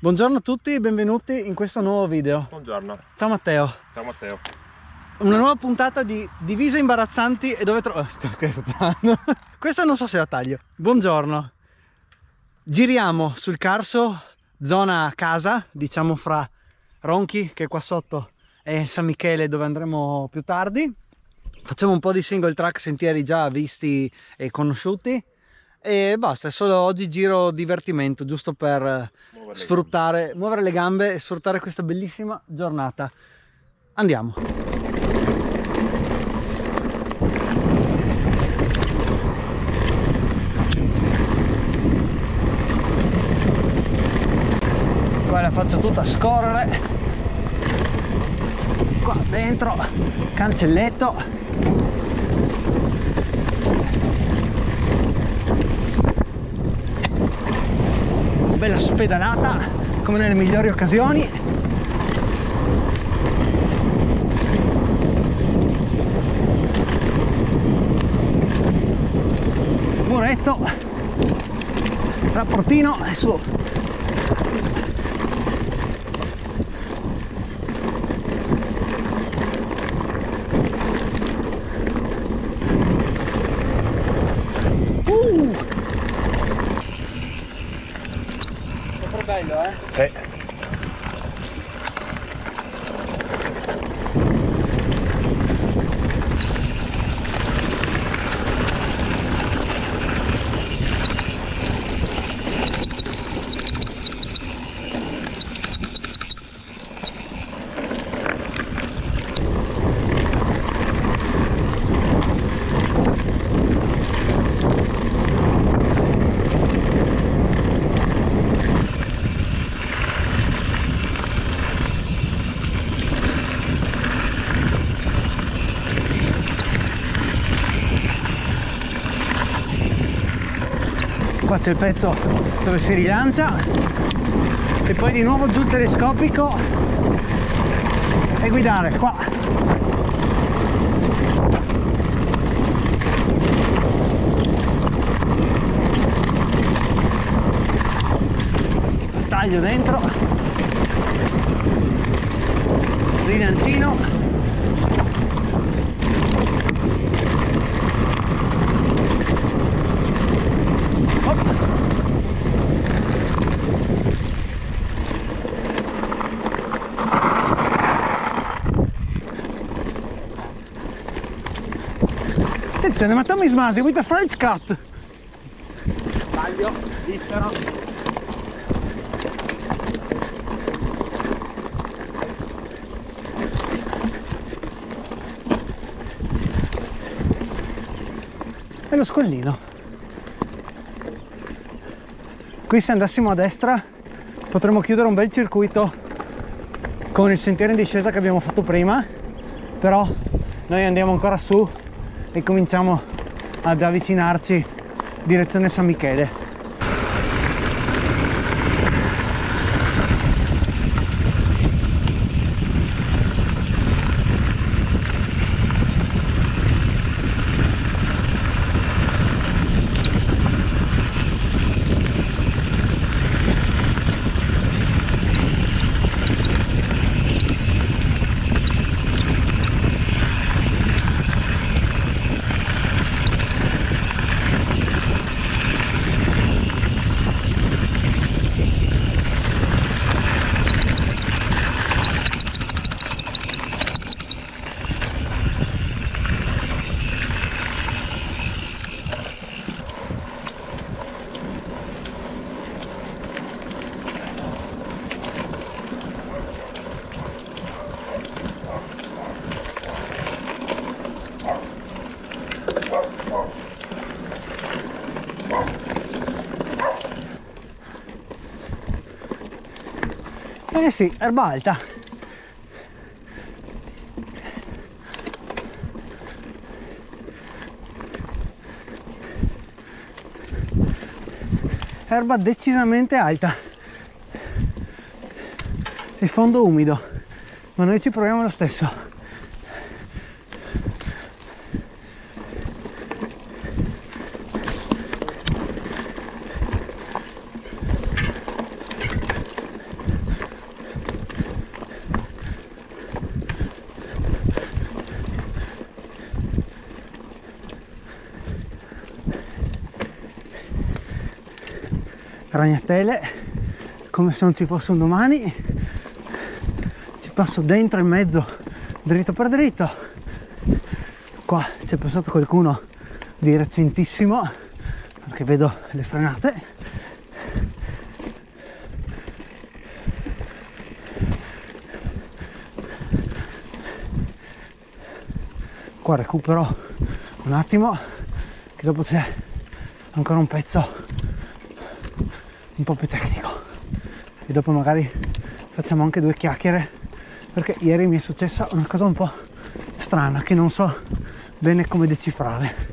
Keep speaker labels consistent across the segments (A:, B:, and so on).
A: Buongiorno a tutti e benvenuti in questo nuovo video.
B: Buongiorno.
A: Ciao Matteo.
B: Ciao Matteo.
A: Una nuova puntata di divise imbarazzanti e dove sto scherzando. Questa non so se la taglio. Buongiorno. Giriamo sul Carso, zona casa, diciamo fra Ronchi, che è qua sotto, e San Michele, dove andremo più tardi. Facciamo un po' di single track, sentieri già visti e conosciuti. E basta, è solo oggi giro divertimento, giusto per muovere le gambe e sfruttare questa bellissima giornata. Andiamo. Qua la faccio tutta scorrere. Qua dentro, cancelletto. Bella spedalata come nelle migliori occasioni. Muretto, rapportino e su. Bello,
B: Sì.
A: Qua c'è il pezzo dove si rilancia e poi di nuovo giù il telescopico e guidare qua. Taglio dentro, rilancino. Attenzione, ma Tommy smasi with the French cut.
B: Taglio, libero.
A: E lo scollino. Qui se andassimo a destra potremmo chiudere un bel circuito con il sentiero in discesa che abbiamo fatto prima, però noi andiamo ancora su e cominciamo ad avvicinarci direzione San Michele. Eh sì, erba alta. Erba decisamente alta. E fondo umido. Ma noi ci proviamo lo stesso. ragnatele come se non ci fosse un domani, ci passo dentro in mezzo dritto per dritto. Qua c'è passato qualcuno di recentissimo perché vedo le frenate. Qua recupero un attimo, che dopo c'è ancora un pezzo un po' più tecnico e dopo magari facciamo anche due chiacchiere, perché ieri mi è successa una cosa un po' strana che non so bene come decifrare.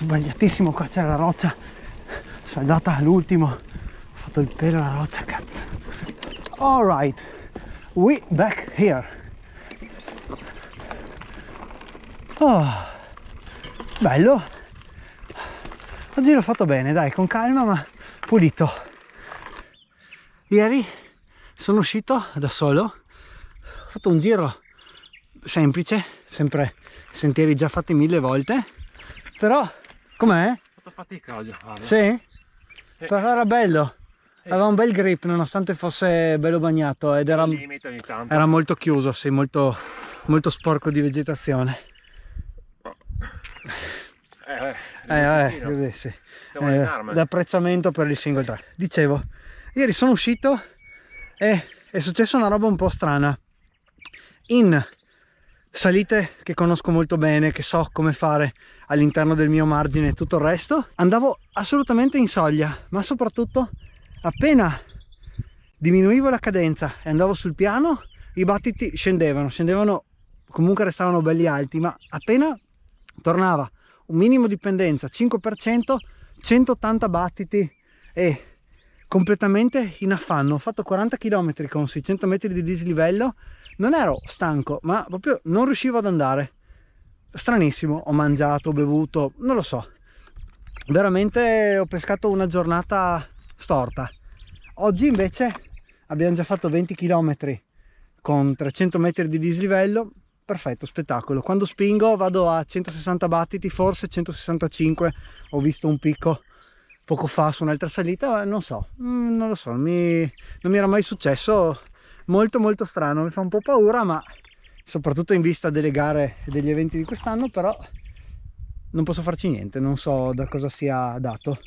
A: Sbagliatissimo, qua c'era la roccia saltata all'ultimo, ho fatto il pelo alla roccia, cazzo. Alright, we back here. Oh, bello, oggi l'ho fatto bene, dai, con calma ma pulito. Ieri sono uscito da solo, ho fatto un giro semplice, sempre sentieri già fatti 1000 volte, però com'è?
B: Ho fatto fatica oggi a farlo.
A: Sì? Però era bello, aveva un bel grip nonostante fosse bello bagnato ed era molto chiuso, sì, molto sporco di vegetazione. Così sì. L'apprezzamento per il single track. Dicevo, ieri sono uscito e è successa una roba un po' strana. In salite che conosco molto bene, che so come fare all'interno del mio margine e tutto il resto, andavo assolutamente in soglia, ma soprattutto appena diminuivo la cadenza e andavo sul piano i battiti scendevano, comunque restavano belli alti, ma appena tornava un minimo di pendenza 5%, 180 battiti e completamente in affanno. Ho fatto 40 km con 600 metri di dislivello, non ero stanco ma proprio non riuscivo ad andare, stranissimo. Ho mangiato, ho bevuto, non lo so, veramente ho pescato una giornata storta. Oggi invece abbiamo già fatto 20 km con 300 metri di dislivello, perfetto, spettacolo. Quando spingo vado a 160 battiti, forse 165, ho visto un picco poco fa su un'altra salita, non lo so, non mi era mai successo, molto strano, mi fa un po' paura, ma soprattutto in vista delle gare e degli eventi di quest'anno, però non posso farci niente, non so da cosa sia dato.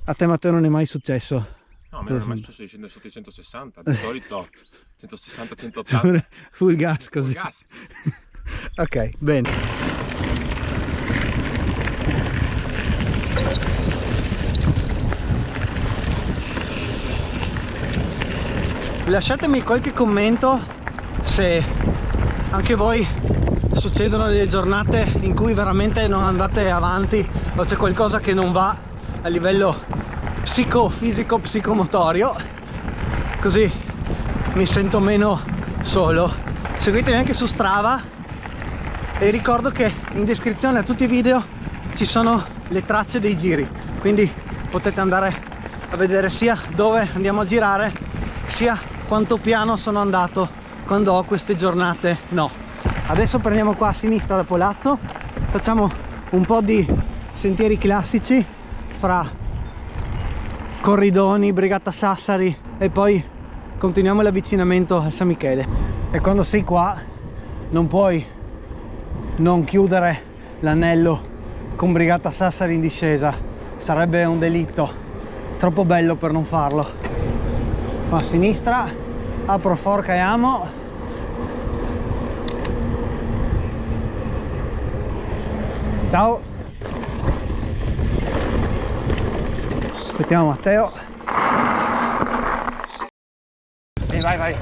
A: A te Matteo non è mai successo?
B: No, a me non è mai successo di scendere sotto i 160, di solito 160-180.
A: Full gas così.
B: Full gas.
A: Ok, bene. Lasciatemi qualche commento se anche voi succedono delle giornate in cui veramente non andate avanti o c'è qualcosa che non va a livello psicofisico, psicomotorio, così mi sento meno solo. Seguitemi anche su Strava e ricordo che in descrizione a tutti i video ci sono le tracce dei giri, quindi potete andare a vedere sia dove andiamo a girare sia quanto piano sono andato quando ho queste giornate no. Adesso prendiamo qua a sinistra da Polazzo, facciamo un po' di sentieri classici fra Corridoni, Brigata Sassari e poi continuiamo l'avvicinamento al San Michele. E quando sei qua non puoi non chiudere l'anello con Brigata Sassari in discesa, sarebbe un delitto, troppo bello per non farlo. A sinistra apro forca e amo, Ciao. Aspettiamo Matteo. Vai, vai.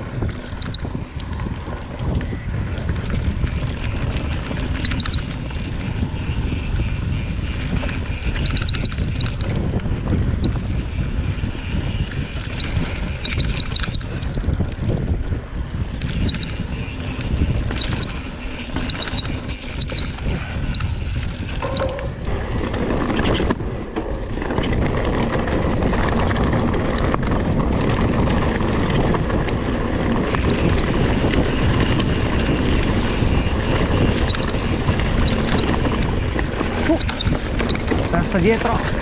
A: Persa dietro.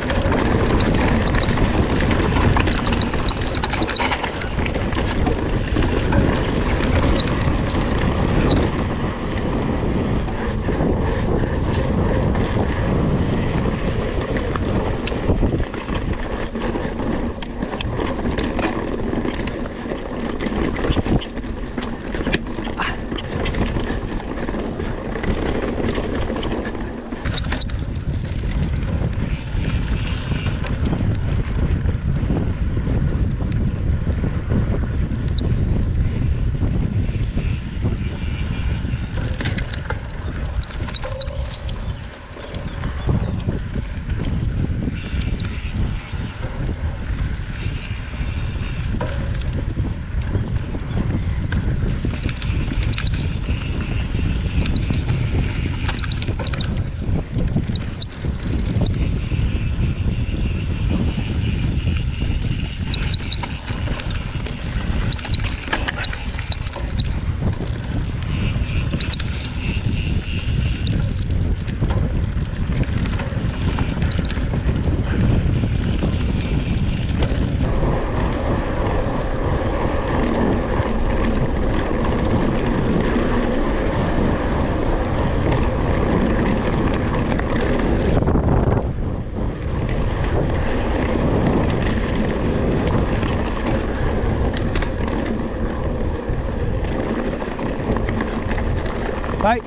A: Vai.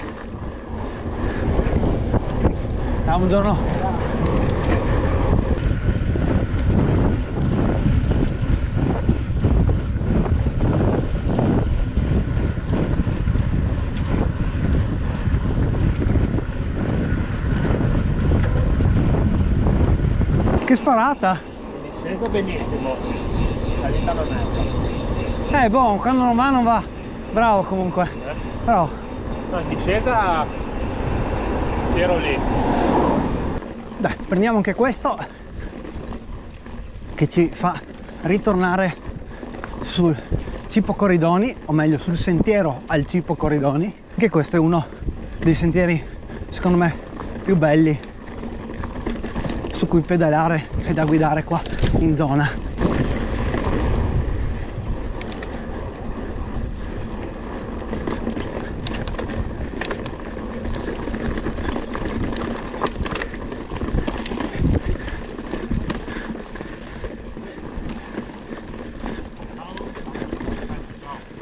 A: Ciao, buongiorno. Che sparata.
C: Discesa benissimo, salita non è.
A: Boh, quando non va non va. Bravo comunque. Però
C: No, in discesa ero lì.
A: dai, prendiamo anche questo che ci fa ritornare sul Cipo Corridoni, o meglio sul sentiero al Cipo Corridoni, che questo è uno dei sentieri secondo me più belli su cui pedalare e da guidare qua in zona.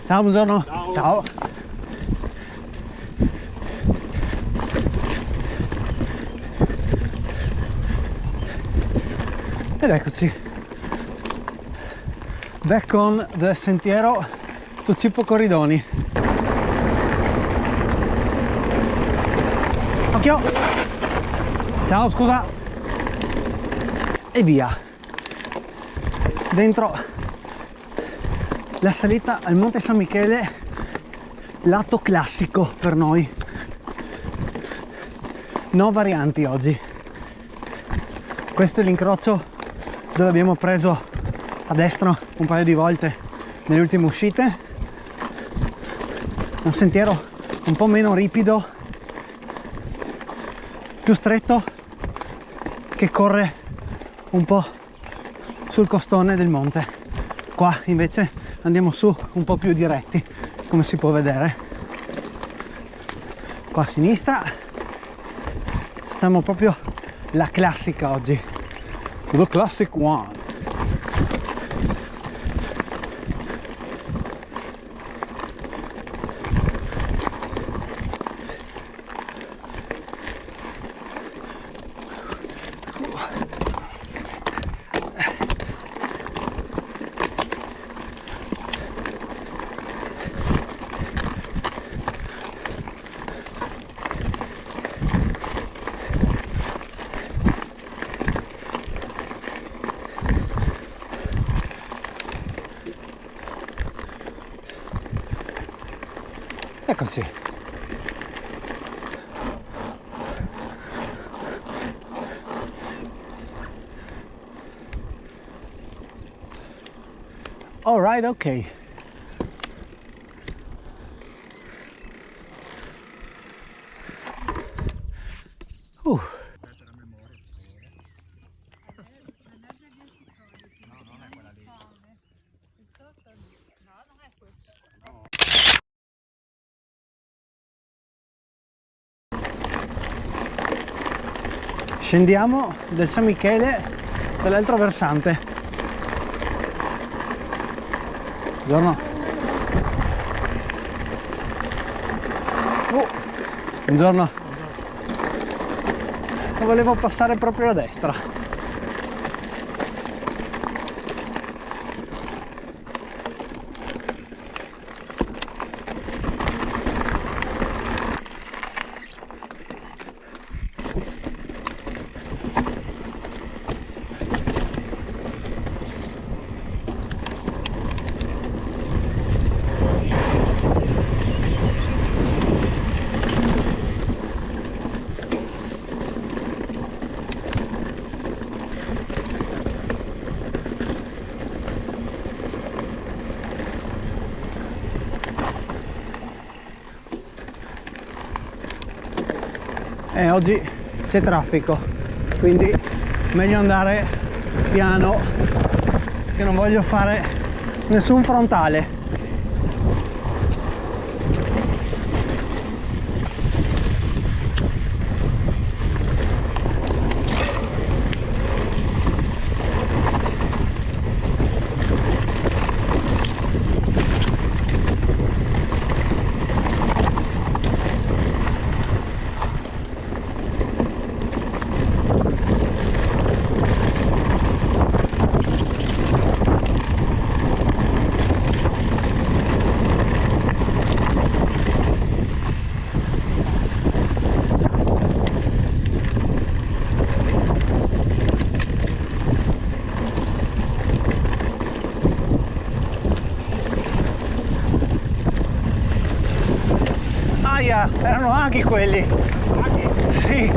A: Ciao, buongiorno.
C: Ciao.
A: Ciao. Ed eccoci. Back on the sentiero su Cipo Corridoni. Occhio. Ciao, scusa. E via. Dentro la salita al Monte San Michele, lato classico per noi. No varianti oggi. Questo è l'incrocio dove abbiamo preso a destra un paio di volte nelle ultime uscite. Un sentiero un po' meno ripido, più stretto, che corre un po' sul costone del monte. Qua invece andiamo su un po' più diretti, come si può vedere. Qua a sinistra facciamo proprio la classica oggi, the classic one. Eccoci. All right, ok. Scendiamo del San Michele dall'altro versante. Buongiorno. Buongiorno. Volevo passare proprio a destra. Oggi c'è traffico, quindi meglio andare piano, che non voglio fare nessun frontale. Erano aghi quelli. Aghi? Sì.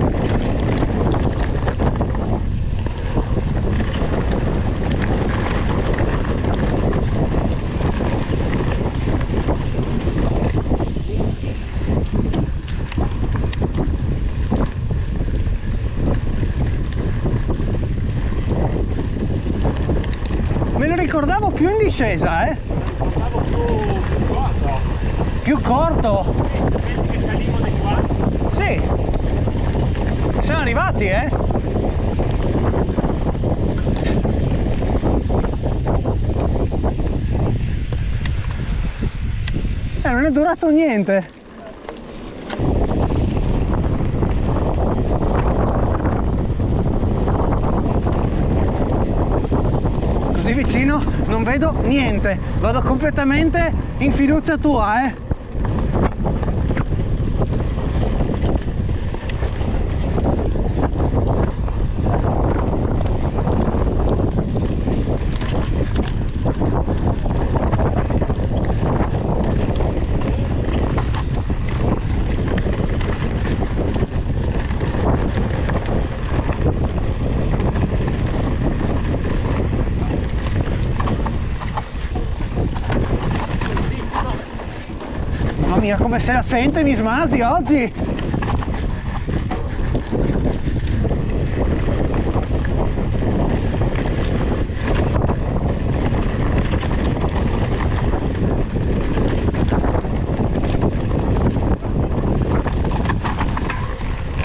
A: Me lo ricordavo più in discesa, eh?
C: Me lo ricordavo più corto.
A: Più corto? Sì, siamo arrivati, non è durato niente. Così vicino non vedo niente, vado completamente in fiducia tua, Mamma mia, come sei assente, mi smasi oggi!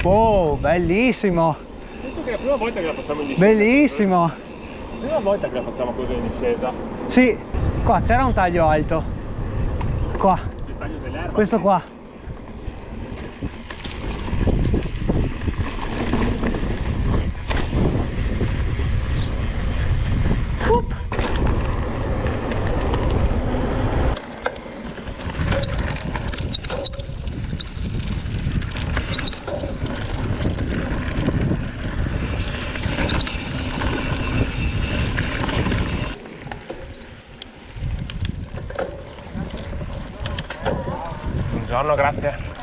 A: Oh, bellissimo!
C: Penso che è la prima volta che la facciamo in discesa.
A: Bellissimo!
C: La prima volta che la facciamo così in discesa.
A: Sì, qua c'era un taglio alto. Qua.
C: Il taglio dell'erba.
A: Questo qua.
B: Buongiorno, grazie.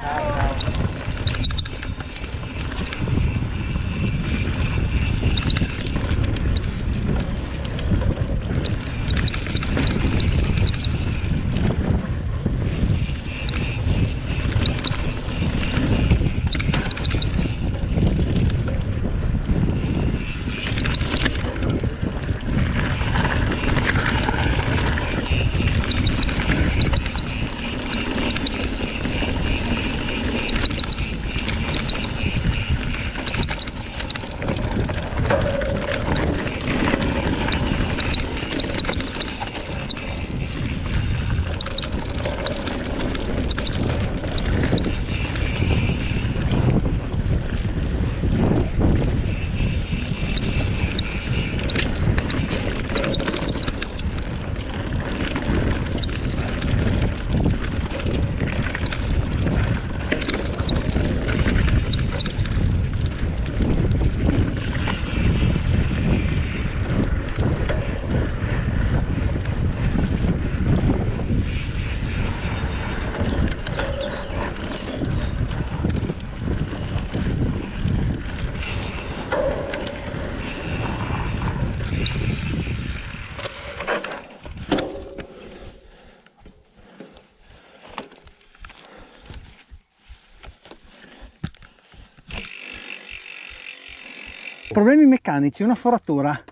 A: Problemi meccanici, una foratura,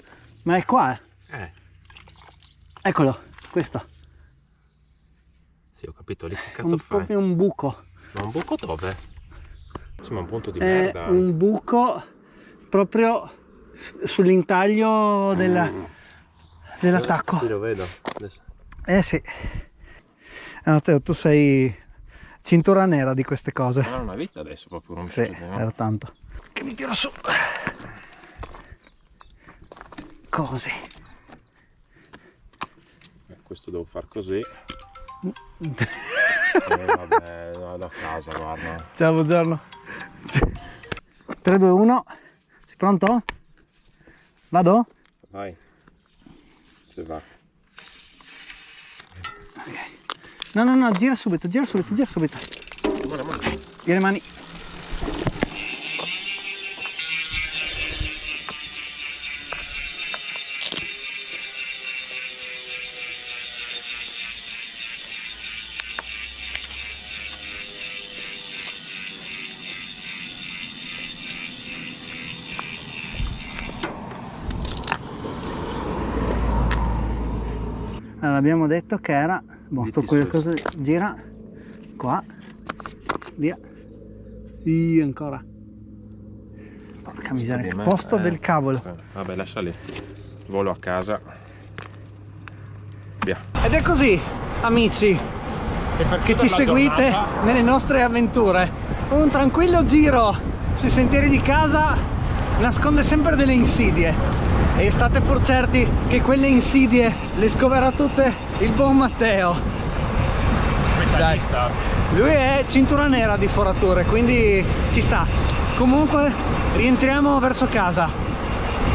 A: ma è qua. Eccolo, questo.
B: Sì, ho capito, lì che cazzo fai?
A: Proprio un buco.
B: Ma un buco dove? Sembra un punto di
A: È
B: merda.
A: un buco proprio sull'intaglio dell'attacco.
B: Sì, lo vedo. Adesso.
A: Sì. Matteo, tu sei cintura nera di queste cose.
B: Ma una vita adesso proprio non mi
A: Sì,
B: succede, no?
A: era tanto. Che mi tiro su. Così.
B: Questo devo far così. Vabbè, vado a casa, guarda.
A: Ciao, buongiorno. 3, 2, 1. Sei pronto? Vado?
B: Vai. Se va.
A: Ok. No, gira subito. Gira le mani. Allora, abbiamo detto che era sto quelle cose, gira qua, via, ancora, porca miseria, che posto del cavolo.
B: Sì. Vabbè, lascia lì, volo a casa, via.
A: Ed è così, amici, che ci seguite nelle nostre avventure. Un tranquillo giro sui sentieri di casa nasconde sempre delle insidie. E state pur certi che quelle insidie le scoverà tutte il buon Matteo.
C: Specialista.
A: Lui è cintura nera di forature, quindi ci sta. Comunque rientriamo verso casa.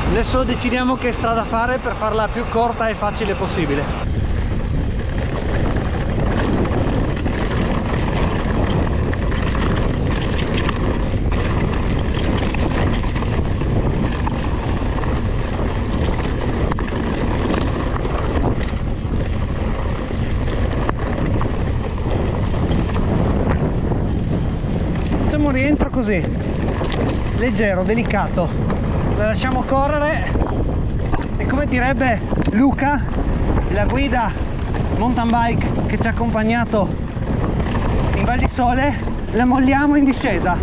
A: Adesso decidiamo che strada fare per farla più corta e facile possibile. Rientro così, leggero, delicato, la lasciamo correre e, come direbbe Luca, la guida mountain bike che ci ha accompagnato in Val di Sole, la molliamo in discesa.